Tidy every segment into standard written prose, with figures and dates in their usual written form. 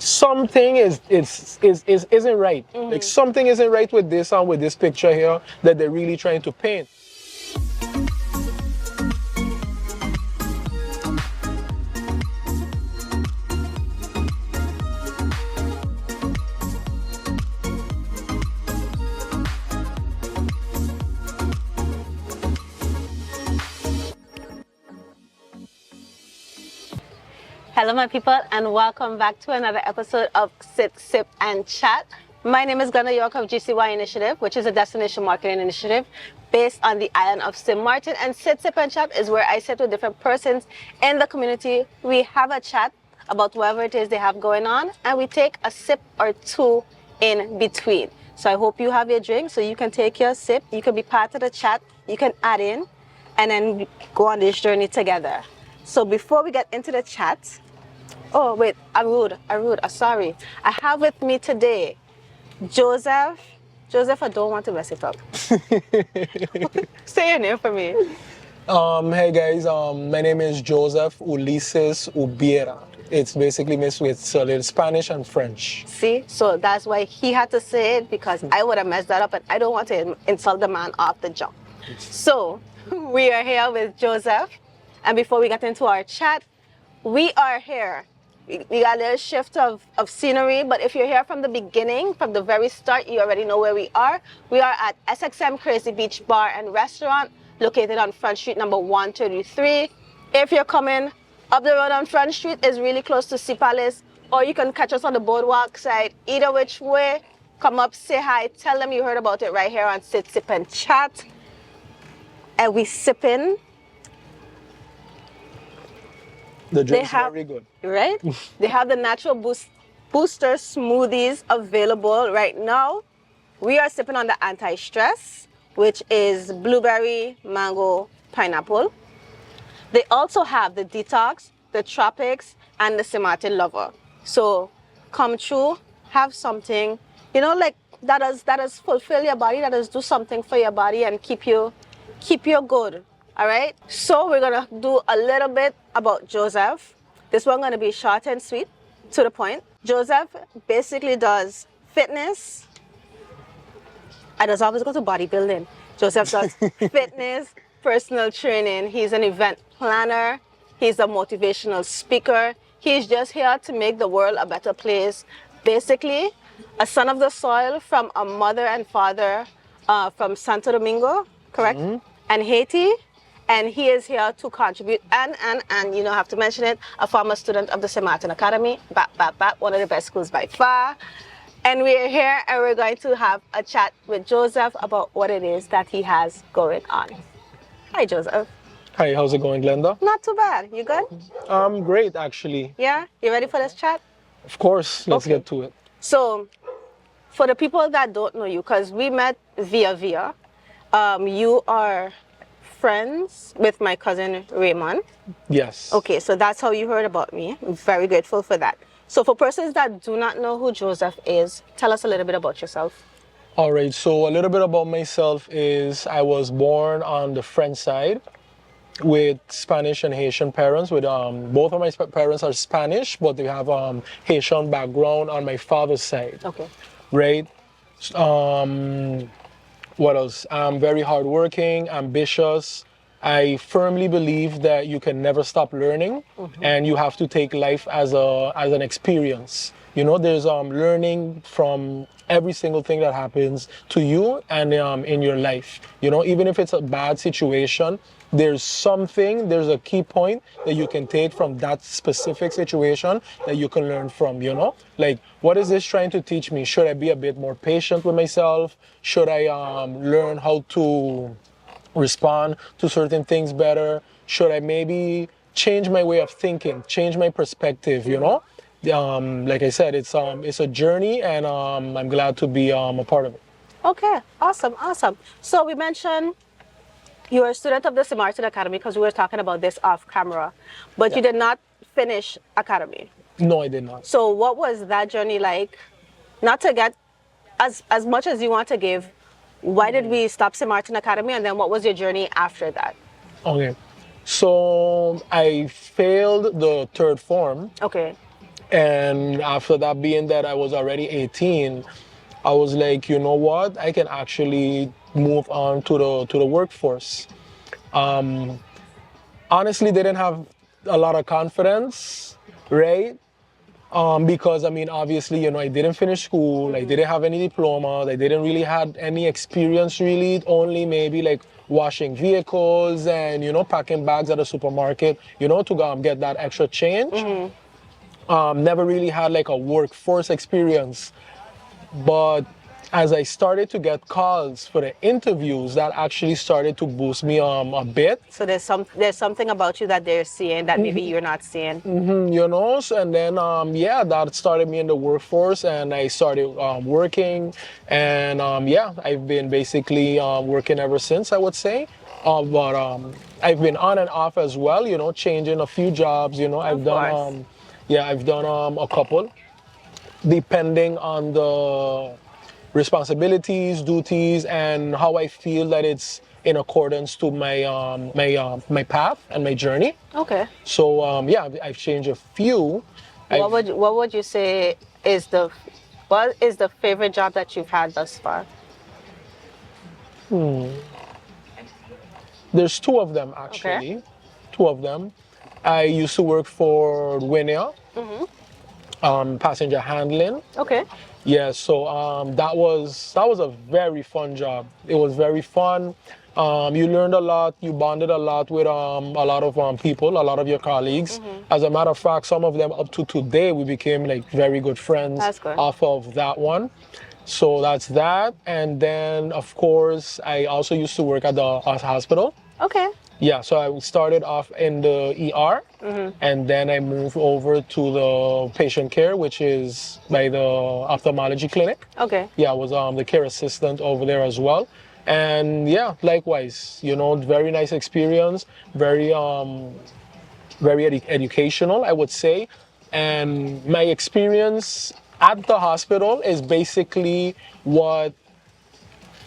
something isn't right. Like something isn't right with this picture here that they're really trying to paint. Hello, my people, and welcome back to another episode of Sit, Sip, and Chat. My name is Glenda York of GCY Initiative, which is a destination marketing initiative based on the island of St. Martin. And Sit, Sip, and Chat is where I sit with different persons in the community. We have a chat about whatever it is they have going on, and we take a sip or two in between. So I hope you have your drink so you can take your sip. You can be part of the chat. You can add in and then go on this journey together. So before we get into the chat, oh, wait, I'm rude, sorry. I have with me today Joseph. Joseph, I don't want to mess it up. Say your name for me. Hey guys, my name is Joseph Ulises Ubiera. It's basically mixed with a little Spanish and French. See, so that's why he had to say it, because I would have messed that up and I don't want to insult the man off the jump. So we are here with Joseph, and before we get into our chat, we are here. We got a little shift of scenery, but if you're here from the beginning, from the very start, you already know where we are. We are at SXM Crazy Beach Bar and Restaurant, located on Front Street number 133. If you're coming up the road on Front Street, it's really close to Sea Palace, or you can catch us on the boardwalk side. Either which way, come up, say hi, tell them you heard about it right here on Sit, Sip, and Chat. And we sipping. The drink's very good. Right? They have the natural booster smoothies available right now. We are sipping on the anti-stress, which is blueberry, mango, pineapple. They also have the detox, the tropics, and the St. Martin lover. So come through, have something, you know, like that does fulfill your body, that does do something for your body and keep you good. All right, so we're gonna do a little bit about Joseph. This one gonna be short and sweet, to the point. Joseph basically does fitness. I does always go to bodybuilding. Joseph does fitness, personal training. He's an event planner. He's a motivational speaker. He's just here to make the world a better place. Basically, a son of the soil from a mother and father from Santo Domingo, correct? And Haiti. And he is here to contribute, and you know, have to mention it, a former student of the St. Martin Academy, one of the best schools by far. And we're here and we're going to have a chat with Joseph about what it is that he has going on. Hi, Joseph. Hi, how's it going, Glenda? Not too bad. You good? Great, actually. Yeah? You ready for this chat? Of course, let's get to it. So, for the people that don't know you, because we met via, you are friends with my cousin Raymond. Yes. Okay, so that's how you heard about me. I'm very grateful for that. So for persons that do not know who Joseph is, tell us a little bit about yourself. All right, so a little bit about myself is I was born on the French side with Spanish and Haitian parents. With both of my parents are Spanish, but they have Haitian background on my father's side. Okay. Right? What else? I'm very hardworking, ambitious. I firmly believe that you can never stop learning, and you have to take life as an experience. You know, there's learning from every single thing that happens to you and in your life. You know, even if it's a bad situation, there's a key point that you can take from that specific situation that you can learn from, you know? Like, what is this trying to teach me? Should I be a bit more patient with myself? Should I learn how to respond to certain things better? Should I maybe change my way of thinking, change my perspective, you know? Like I said, it's a journey, and I'm glad to be a part of it. Okay, awesome. So we mentioned you are a student of the St. Martin Academy, because we were talking about this off camera, but you did not finish academy. No, I did not. So what was that journey like? Not to get as much as you want to give, why did we stop St. Martin Academy, and then what was your journey after that? Okay, so I failed the third form. Okay. And after that, being that I was already 18, I was like, you know what? I can actually move on to the workforce. Honestly, they didn't have a lot of confidence, right? Because I mean, obviously, I didn't finish school. I didn't have any diploma. I didn't really had any experience, really. Only maybe like washing vehicles and packing bags at a supermarket. To get that extra change. Never really had like a workforce experience. But as I started to get calls for the interviews, that actually started to boost me a bit. So there's something about you that they're seeing that maybe you're not seeing. So, and then yeah, that started me in the workforce, and I started working, and yeah, I've been basically working ever since, I would say. But I've been on and off as well, changing a few jobs. I've done yeah, I've done a couple, depending on the responsibilities, duties, and how I feel that it's in accordance to my path and my journey. Okay. So yeah, I've changed a few. What would you say is what is the favorite job that you've had thus far? There's two of them actually. Okay. Two of them. I used to work for Winia, passenger handling. Okay. Yeah, so that was a very fun job. It was very fun. You learned a lot. You bonded a lot with a lot of people, a lot of your colleagues. As a matter of fact, some of them up to today, we became like very good friends. That's good. Off of that one. So that's that. And then, of course, I also used to work at the hospital. Okay. Yeah, so I started off in the ER, and then I moved over to the patient care, which is by the ophthalmology clinic. Okay. Yeah, I was the care assistant over there as well. And yeah, likewise, very nice experience, very educational, I would say. And my experience at the hospital is basically what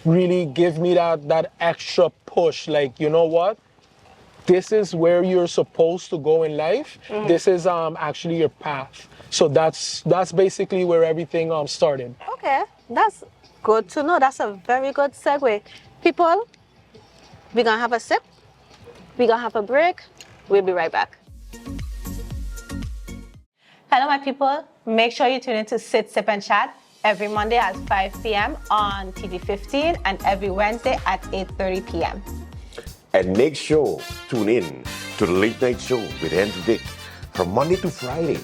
really give me that extra push. Like, you know what? This is where you're supposed to go in life. This is actually your path. So that's basically where everything started. Okay, that's good to know. That's a very good segue. People, we're gonna have a sip. We're gonna have a break. We'll be right back. Hello, my people. Make sure you tune in to Sit, Sip, and Chat every Monday at 5 p.m. on TV 15 and every Wednesday at 8:30 p.m. And make sure tune in to the Late Night Show with Andrew Dick from Monday to Friday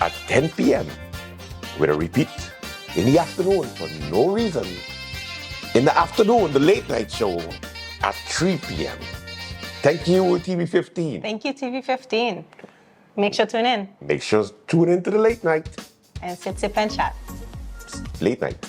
at 10 p.m. with a repeat in the afternoon for no reason. In the afternoon, the Late Night Show at 3 p.m. Thank you, TV 15. Thank you, TV 15. Make sure to tune in Make sure to tune in to the Late Night. and Sit, Sip, and Chat. Late Night.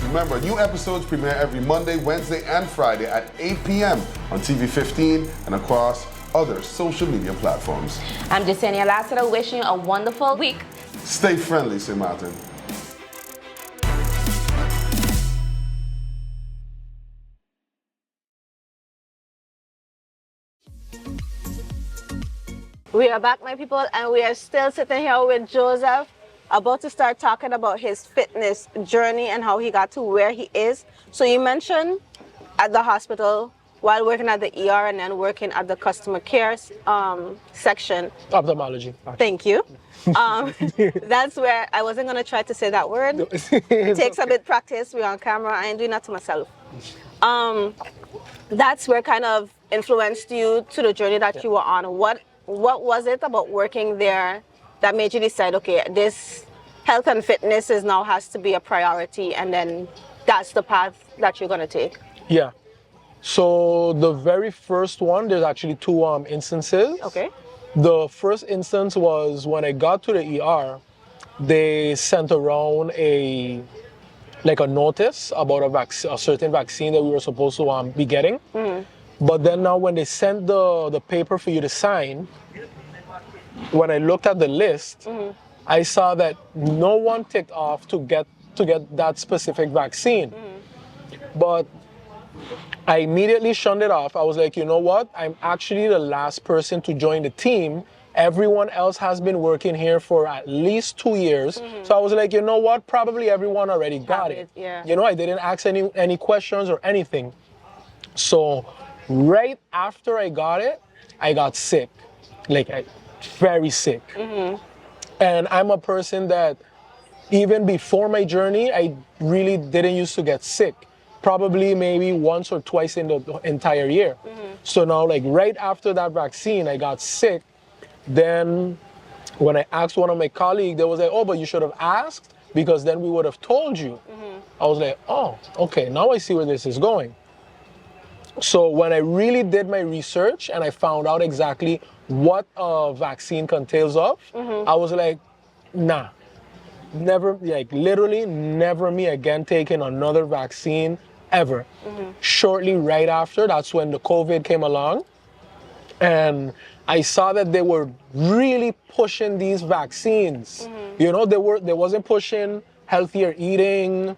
Remember, new episodes premiere every Monday, Wednesday, and Friday at 8 p.m. on TV 15 and across other social media platforms. I'm Jasenia Lassiter, wishing you a wonderful week. Stay friendly, St. Martin. We are back, my people, and we are still sitting here with Joseph, about to start talking about his fitness journey and how he got to where he is. So you mentioned at the hospital while working at the ER and then working at the customer care section. Ophthalmology. Thank you. That's where I wasn't going to try to say that word. It takes a bit practice. We're on camera. I ain't doing that to myself. That's where kind of influenced you to the journey that you were on. What what was it about working there that made you decide, okay, this health and fitness is now has to be a priority, and then that's the path that you're gonna take? Yeah. So the very first one, there's actually two instances. Okay. The first instance was when I got to the ER, they sent around a notice about a certain vaccine that we were supposed to be getting. But then now when they sent the paper for you to sign, when I looked at the list, I saw that no one ticked off to get that specific vaccine. But I immediately shunned it off. I was like, you know what? I'm actually the last person to join the team. Everyone else has been working here for at least 2 years. So I was like, you know what? Probably everyone already got it. Yeah. You know, I didn't ask any questions or anything. So right after I got it, I got sick. Very sick. And I'm a person that even before my journey, I really didn't used to get sick. Probably maybe once or twice in the entire year. So now right after that vaccine, I got sick. Then when I asked one of my colleagues, they was like, oh, but you should have asked because then we would have told you. I was like, oh, okay, now I see where this is going. So when I really did my research and I found out exactly what a vaccine contains of, I was like, nah, never, literally never me again taking another vaccine ever. Shortly right after, that's when the COVID came along. And I saw that they were really pushing these vaccines. You know, they wasn't pushing healthier eating,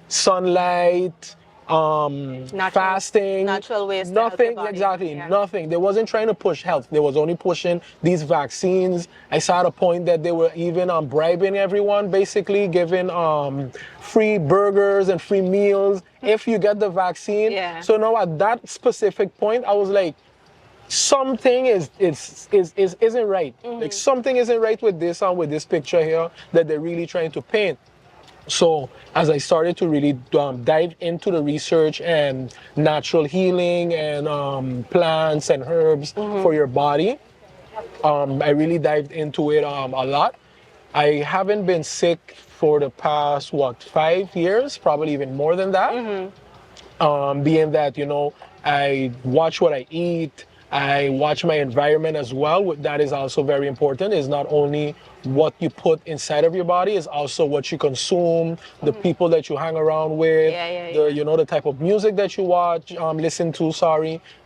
sunlight, fasting, natural ways to nothing, help your body. exactly, Yeah. nothing. They wasn't trying to push health. They was only pushing these vaccines. I saw at a point that they were even bribing everyone, basically giving free burgers and free meals if you get the vaccine. Yeah. So now at that specific point, I was like, something isn't right. Like something isn't right with this picture here that they're really trying to paint. So as I started to really dive into the research and natural healing and plants and herbs for your body, I really dived into it a lot. I haven't been sick for the past 5 years, probably even more than that. Being that, you know, I watch what I eat, I watch my environment as well. That is also very important. It's not only what you put inside of your body, it's also what you consume, the people that you hang around with, the type of music that you watch, listen to,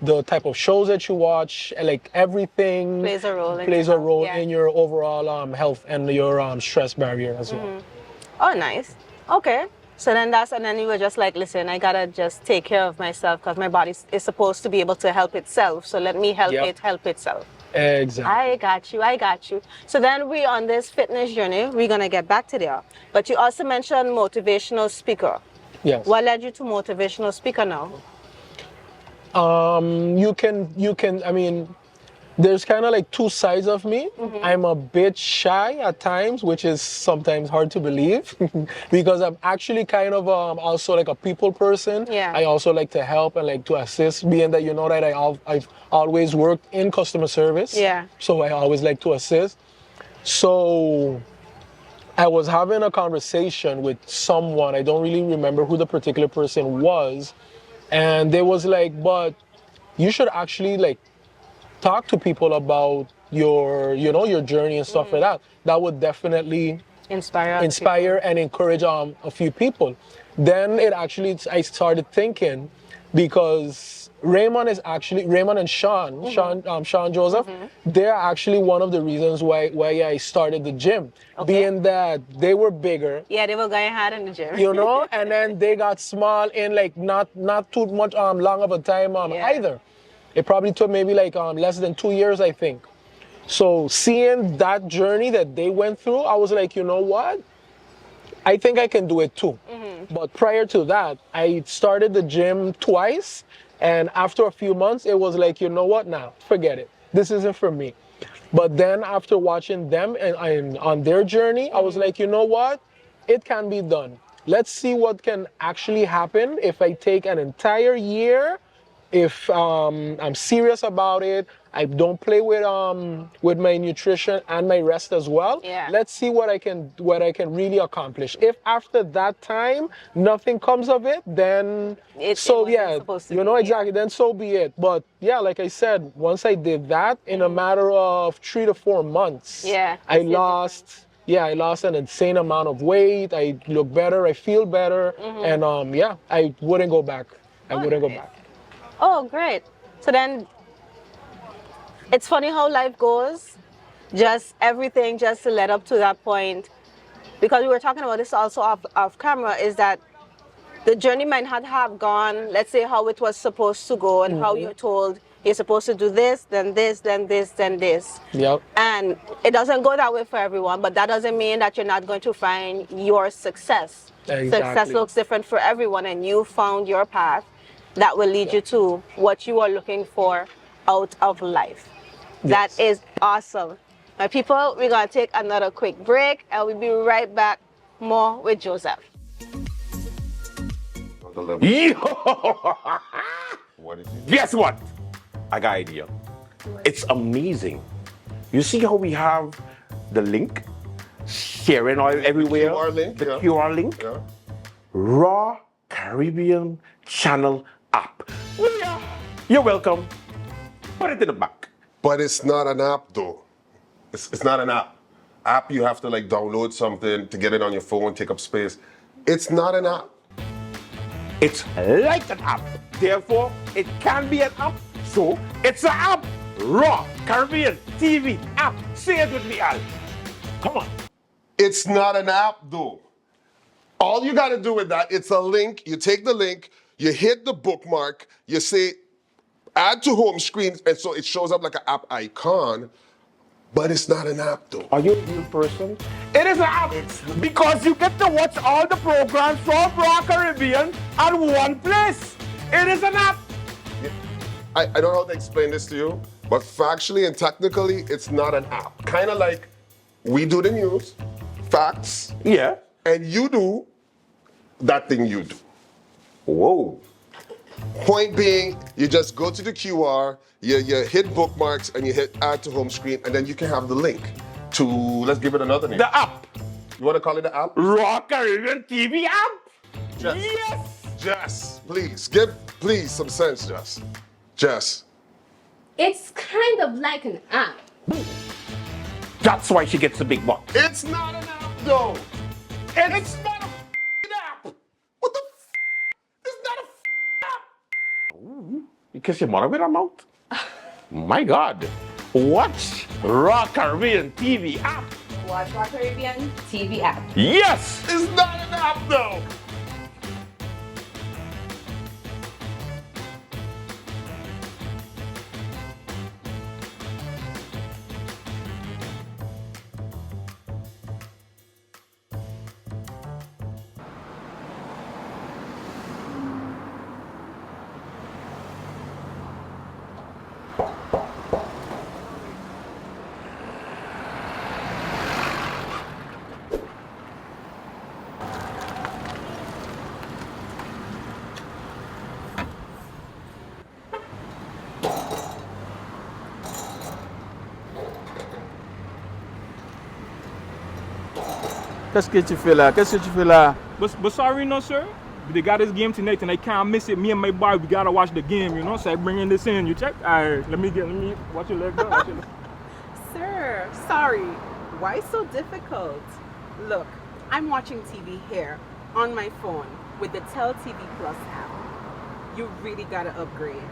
the type of shows that you watch, like everything Plays a role in your overall health and your stress barrier as well. Oh, nice. Okay. So then you were just like, listen, I gotta just take care of myself because my body is supposed to be able to help itself. So let me help it help itself. Exactly. I got you. So then we on this fitness journey, we're gonna get back to there. But you also mentioned motivational speaker. Yes. What led you to motivational speaker now? You can, I mean, there's kind of like two sides of me. I'm a bit shy at times, which is sometimes hard to believe because I'm actually kind of also like a people person. Yeah. I also like to help and like to assist, being that you know that I've always worked in customer service. Yeah. So I always like to assist. So I was having a conversation with someone, I don't really remember who the particular person was, and they was like, but you should actually like talk to people about your journey and stuff like that. That would definitely inspire and encourage a few people. Then I started thinking, because Raymond and Sean Joseph, they're actually one of the reasons why I started the gym. Being that they were bigger. Yeah, they were going hard in the gym. You know, and then they got small in like not too much long of a time either. It probably took maybe like less than 2 years, I think. So seeing that journey that they went through, I was like, you know what? I think I can do it too. But prior to that, I started the gym twice. And after a few months, it was like, you know what? Nah, forget it. This isn't for me. But then after watching them and on their journey, I was like, you know what? It can be done. Let's see what can actually happen if I take an entire year. If I'm serious about it, I don't play with my nutrition and my rest as well. Yeah. Let's see what I can really accomplish. If after that time nothing comes of it, then It so wasn't yeah, supposed to you be, know yeah. exactly. Then so be it. But yeah, like I said, once I did that, in a matter of 3 to 4 months, Yeah, I I see a lost. Yeah, I lost an insane amount of weight. I look better. I feel better, and yeah, I wouldn't go back. I Oh, wouldn't go nice. back. Oh, great. So then it's funny how life goes. Just everything just to led up to that point. Because we were talking about this also off camera, is that the journey might not have gone, let's say, how it was supposed to go and how you're told you're supposed to do this, then this, then this, then this. Yep. And it doesn't go that way for everyone, but that doesn't mean that you're not going to find your success. Exactly. Success looks different for everyone, and you found your path that will lead you to what you are looking for out of life. That Yes. is awesome. My people, we're going to take another quick break, and we'll be right back more with Joseph. The level. What is it? Guess what? I got idea. It's amazing. You see how we have the link sharing all everywhere? QR link, The yeah. QR link. Yeah. Raw Caribbean Channel app. Uliera, you're welcome. Put it in the back. But it's not an app though. It's not an app. App you have to like download something to get it on your phone, take up space. It's not an app. It's like an app. Therefore, it can be an app. So, it's an app. Raw Caribbean TV app. Say it with me, Al. Come on. It's not an app though. All you gotta do with that, it's a link. You take the link, you hit the bookmark, you say add to home screen, and so it shows up like an app icon, but it's not an app though. Are you a real person? It is an app because you get to watch all the programs from Raw Caribbean at one place. It is an app. I don't know how to explain this to you, but factually and technically, it's not an app. Kind of like we do the news, facts, Yeah. and you do that thing you do. Whoa. Point being, you just go to the QR, you hit bookmarks, and you hit add to home screen, and then you can have the link to, let's give it another name. The app. You want to call it the app? Raw Caribbean TV app. Jess. Yes. Jess, please, give please some sense, Jess. Jess. It's kind of like an app. That's why she gets the big buck. It's not an app though. It's not a app. What the It's not a app. You kiss your mother with her mouth? My God. Watch Raw Caribbean TV app. Watch Raw Caribbean TV app. Yes. It's not an app though. Qu'est-ce que tu fais là? Qu'est-ce que tu fais là? But sorry, no, sir. They got this game tonight and I can't miss it. Me and my boy, we gotta watch the game, you know? So I bringing this in. You check? All right, let me watch your leg down. Watch your leg. Sir, sorry. Why so difficult? Look, I'm watching TV here on my phone with the Tell TV Plus app. You really gotta upgrade.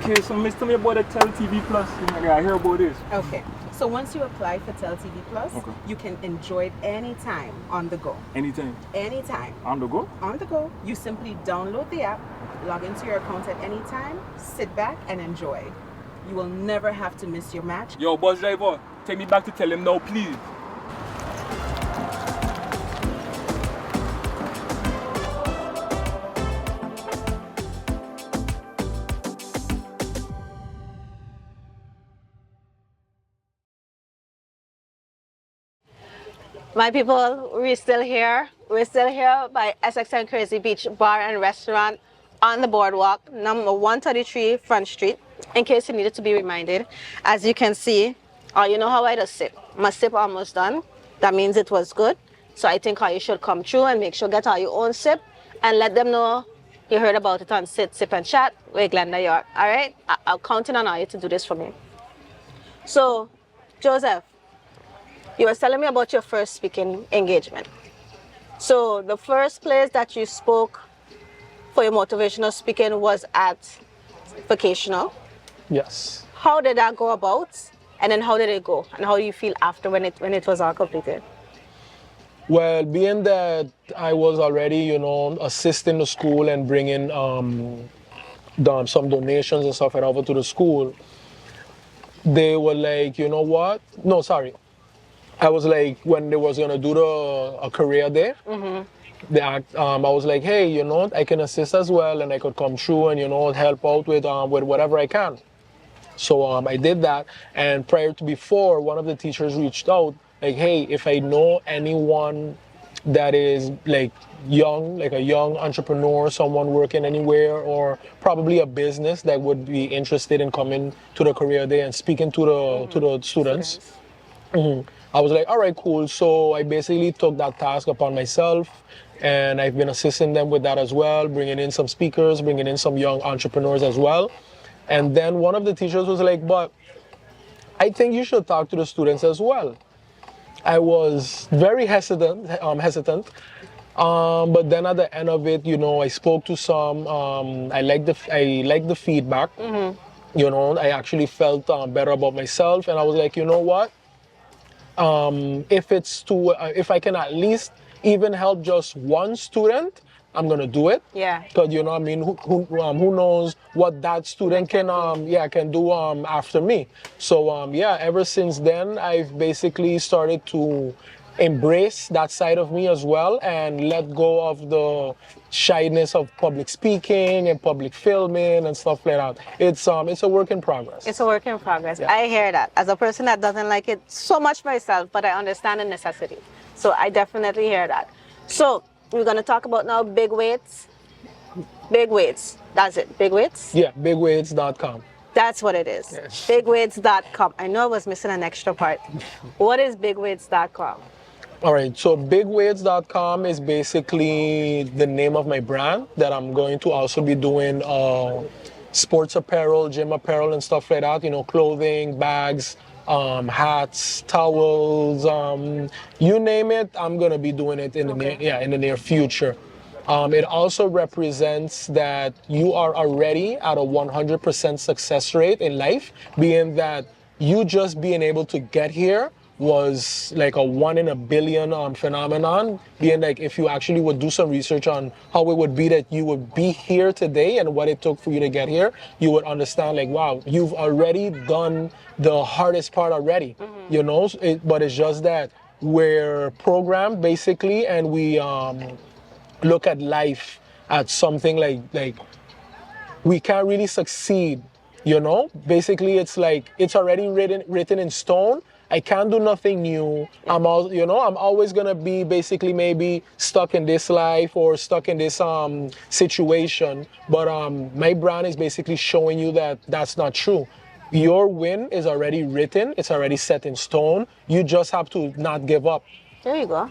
Okay, so miss, tell me about the Tell TV Plus. You know, I hear about this. Okay, so once you apply for Tell TV Plus, Okay. you can enjoy it anytime on the go. Anytime. Anytime. On the go? On the go, you simply download the app, log into your account at any time, sit back and enjoy. You will never have to miss your match. Yo, bus driver, take me back to tell him now, please. My people, we're still here. We're still here by SXN Crazy Beach Bar and Restaurant on the boardwalk, number 133 Front Street. In case you needed to be reminded, as you can see, you know how I just sip. My sip almost done. That means it was good. So I think how you should come through and make sure get all your own sip and let them know you heard about it on Sit, Sip and Chat with Glenda York. All right? I'm counting on you to do this for me. So, Joseph, you were telling me about your first speaking engagement. So the first place that you spoke for your motivational speaking was at Vocational. Yes. How did that go about? And then how did it go? And how do you feel after when it was all completed? Well, being that I was already, you know, assisting the school and bringing some donations and stuff over to the school, they were like, you know what? No, sorry. I was like, when they was gonna do a career day, I was like, hey, you know, I can assist as well, and I could come through and, you know, help out with whatever I can. So I did that, and before, one of the teachers reached out, like, hey, if I know anyone that is like young, like a young entrepreneur, someone working anywhere, or probably a business that would be interested in coming to the career day and speaking to the students. I was like, all right, cool. So I basically took that task upon myself, and I've been assisting them with that as well, bringing in some speakers, bringing in some young entrepreneurs as well. And then one of the teachers was like, but I think you should talk to the students as well. I was very hesitant. But then at the end of it, you know, I spoke to some. I liked the feedback. You know, I actually felt better about myself, and I was like, you know what? If I can at least even help just one student, I'm gonna do it. Yeah. Because you know, I mean, who knows what that student can do after me. So yeah, ever since then, I've basically started to embrace that side of me as well and let go of the shyness of public speaking and public filming and stuff like that. It's a work in progress. It's a work in progress. Yeah. I hear that. As a person that doesn't like it so much myself, but I understand the necessity. So I definitely hear that. So we're going to talk about now big weights. Big weights. That's it. Big weights? Yeah, bigweights.com. That's what it is. Yes. Bigweights.com. I know I was missing an extra part. What is bigweights.com? All right, so bigweights.com is basically the name of my brand that I'm going to also be doing sports apparel, gym apparel and stuff like that, you know, clothing, bags, hats, towels, you name it, I'm going to be doing it in the near future. It also represents that you are already at a 100% success rate in life, being that you just being able to get here was like a 1 in a billion phenomenon, being like if you actually would do some research on how it would be that you would be here today and what it took for you to get here, you would understand like, wow, you've already done the hardest part already, you know, but it's just that we're programmed basically, and we look at life at something like we can't really succeed, you know. Basically it's like it's already written in stone. I can't do nothing new. I'm always gonna be basically maybe stuck in this life or stuck in this situation. But my brand is basically showing you that that's not true. Your win is already written. It's already set in stone. You just have to not give up. There you go.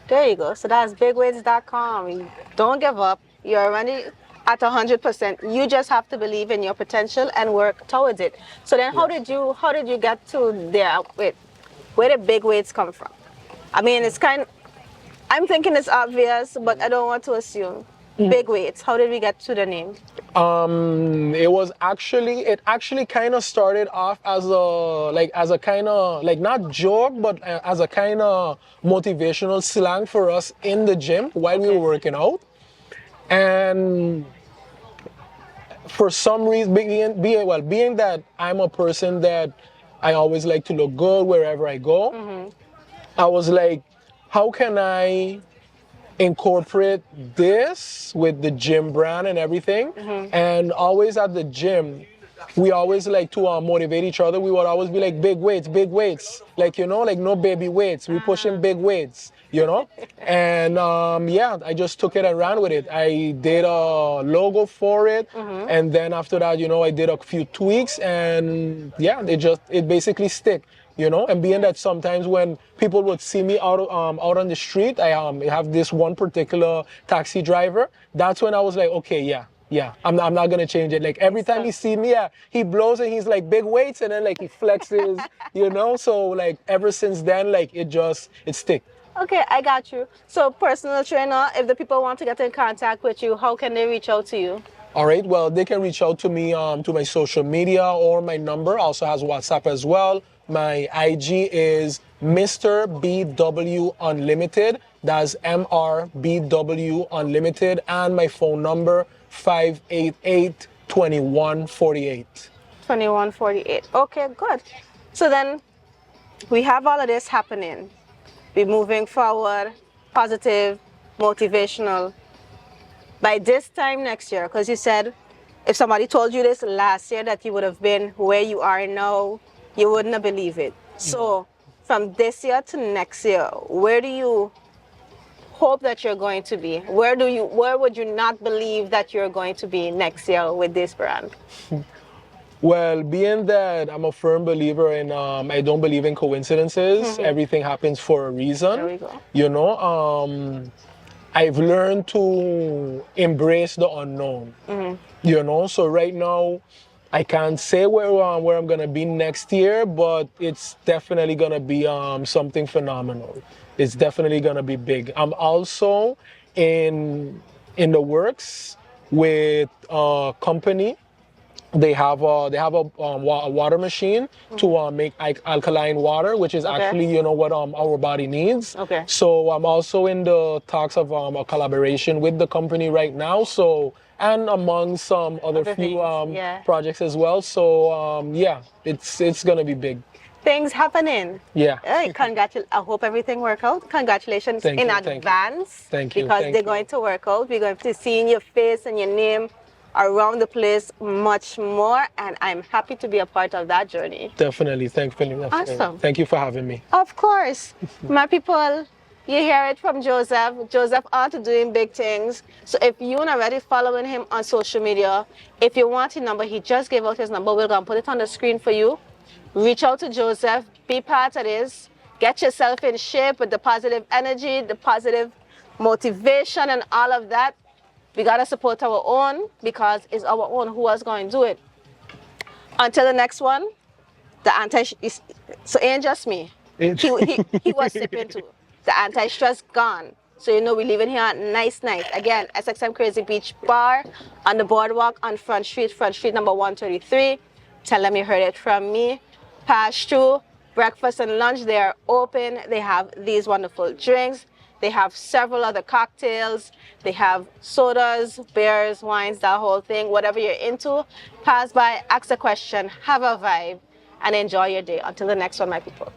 There you go. So that's bigweights.com. Don't give up. You're already at 100%. You just have to believe in your potential and work towards it. So then how did you get to there? Wait, where did big weights come from? I mean, I'm thinking it's obvious, but I don't want to assume. Big weights. How did we get to the name? It actually kind of started off as a kind of like not joke, but as a kind of motivational slang for us in the gym while we were working out. And for some reason, being that I'm a person that I always like to look good wherever I go, I was like, how can I incorporate this with the gym brand and everything? And always at the gym, we always like to motivate each other. We would always be like, big weights, like, you know, like no baby weights. We pushing big weights, you know. And yeah, I just took it and ran with it. I did a logo for it, and then after that, you know, I did a few tweaks, and yeah, it basically stick. You know, and being that sometimes when people would see me out on the street, I have this one particular taxi driver. That's when I was like, okay, yeah, I'm not gonna change it. Like every time he see me, yeah, he blows and he's like big weights, and then like he flexes, you know. So like ever since then, like it stick. Okay, I got you. So personal trainer, if the people want to get in contact with you, how can they reach out to you? All right, well, they can reach out to me to my social media, or my number also has WhatsApp as well. My IG is Mr. BW Unlimited. That's MRBW Unlimited. And my phone number, 588-2148. 2148. Okay, good. So then we have all of this happening. We're moving forward, positive, motivational. By this time next year, because you said if somebody told you this last year that you would have been where you are now, you wouldn't have believed it. So from this year to next year, where do you hope that you're going to be? Where would you not believe that you're going to be next year with this brand? Well, being that I'm a firm believer in, I don't believe in coincidences. Everything happens for a reason. There we go. You know, I've learned to embrace the unknown. You know, so right now, I can't say where I'm gonna be next year, but it's definitely gonna be something phenomenal. It's definitely gonna be big. I'm also in the works with a company. They have a water machine to make alkaline water, which is actually, you know, what our body needs. Okay. So I'm also in the talks of a collaboration with the company right now. So, and among some other few projects as well. So yeah, it's gonna be big. Things happening. Yeah. Hey, I hope everything work out. Congratulations in advance. Thank you. Because they're going to work out. We're going to see your face and your name around the place much more, and I'm happy to be a part of that journey. Definitely. Awesome. Thank you for having me. Of course. My people, you hear it from Joseph. Joseph out doing big things. So if you're not already following him on social media, if you want his number, he just gave out his number. We're going to put it on the screen for you. Reach out to Joseph. Be part of this. Get yourself in shape with the positive energy, the positive motivation, and all of that. We got to support our own, because it's our own. Who else going to do it? Until the next one, so it ain't just me. He was sipping too. The anti-stress gone. So you know we're leaving here nice. Again, SXM Crazy Beach Bar on the boardwalk on Front Street number 133. Tell them you heard it from me. Pass through, breakfast and lunch, they are open. They have these wonderful drinks. They have several other cocktails. They have sodas, beers, wines, that whole thing. Whatever you're into, pass by, ask a question, have a vibe, and enjoy your day. Until the next one, my people.